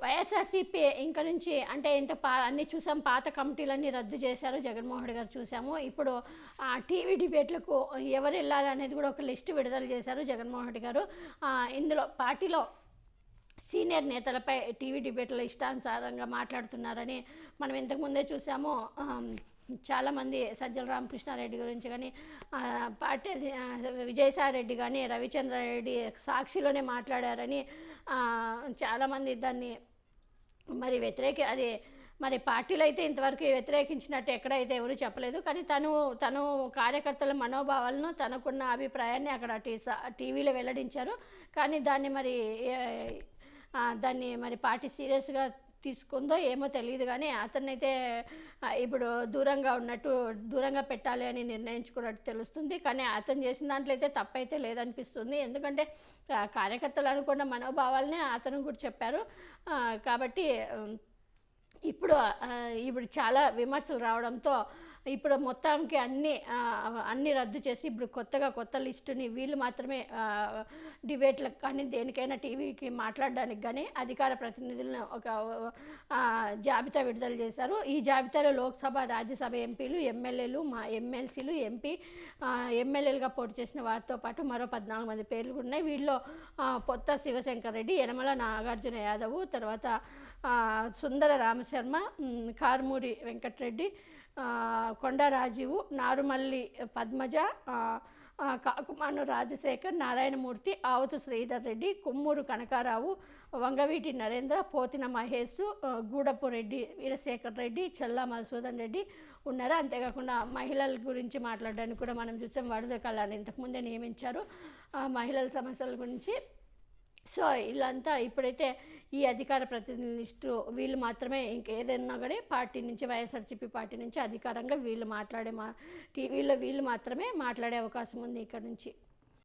వైఎస్ఆర్సీపీ ఇంక నుంచి అంటే అన్నీ చూసాం, పాత కమిటీలన్నీ రద్దు చేశారు జగన్మోహన్ రెడ్డి గారు, చూసాము. ఇప్పుడు టీవీ డిబేట్లకు ఎవరు వెళ్ళాలి అనేది కూడా ఒక లిస్టు విడుదల చేశారు జగన్మోహన్ రెడ్డి గారు. ఇందులో పార్టీలో సీనియర్ నేతలపై టీవీ డిబేట్లో ఇష్టానుసారంగా మాట్లాడుతున్నారని మనం ఇంతకుముందే చూసాము. చాలామంది సజ్జల రామకృష్ణారెడ్డి గురించి కానీ, పార్టీ విజయసాయిరెడ్డి కానీ, రవిచంద్రారెడ్డి సాక్షిలోనే మాట్లాడారని చాలామంది దాన్ని మరి అది మరి పార్టీలో అయితే ఇంతవరకు వ్యతిరేకించినట్టు ఎక్కడైతే ఎవరు చెప్పలేదు. కానీ తను కార్యకర్తల మనోభావాలను, తనకున్న అభిప్రాయాన్ని అక్కడ టీవీలో వెల్లడించారు. కానీ దాన్ని మరి పార్టీ సీరియస్గా తీసుకుందో ఏమో తెలియదు. కానీ అతనైతే ఇప్పుడు దూరంగా పెట్టాలి అని నిర్ణయించుకున్నట్టు తెలుస్తుంది. కానీ అతను చేసిన దాంట్లో అయితే తప్పైతే లేదనిపిస్తుంది. ఎందుకంటే కార్యకర్తలు అనుకున్న మనోభావాలనే అతను కూడా చెప్పారు. కాబట్టి ఇప్పుడు చాలా విమర్శలు రావడంతో ఇప్పుడు మొత్తానికి అన్నీ రద్దు చేసి ఇప్పుడు కొత్త లిస్టుని వీళ్ళు మాత్రమే డిబేట్లకు కానీ దేనికైనా టీవీకి మాట్లాడడానికి కానీ అధికార ప్రతినిధులను ఒక జాబితా విడుదల చేశారు. ఈ జాబితాలో లోక్సభ, రాజ్యసభ ఎంపీలు, ఎమ్మెల్యేలు, ఎమ్మెల్సీలు, ఎమ్మెల్యేలుగా పోటీ చేసిన వారితో పాటు మరో 14 మంది పేర్లు ఉన్నాయి. వీళ్ళలో పొత్త శివశంకర్ రెడ్డి, యనమల నాగార్జున యాదవ్, తర్వాత సుందర రామశర్మ, కారుమూరి వెంకటరెడ్డి, కొండా రాజీవు, నారుమల్లి పద్మజ, కాకుమాను రాజశేఖర్, నారాయణమూర్తి, ఆవుతు శ్రీధర్ రెడ్డి, కొమ్మూరు కనకారావు, వంగవీటి నరేంద్ర, పోతిన మహేష్, గూడపు రెడ్డి వీరశేఖర్ రెడ్డి, చల్లా మధుసూదన్ రెడ్డి ఉన్నారు. అంతేకాకుండా మహిళల గురించి మాట్లాడడానికి కూడా మనం చూసాం. వరద కళని ఇంతకుముందే నియమించారు మహిళల సమస్యల గురించి. సో ఇలాంతా ఇప్పుడైతే ఈ అధికార ప్రతినిధి లిస్టు వీళ్ళు మాత్రమే, ఇంకేదైనా కానీ పార్టీ నుంచి, వైఎస్ఆర్సీపీ పార్టీ నుంచి అధికారంగా వీళ్ళు టీవీలో వీళ్ళు మాత్రమే మాట్లాడే అవకాశం ఉంది ఇక్కడ నుంచి.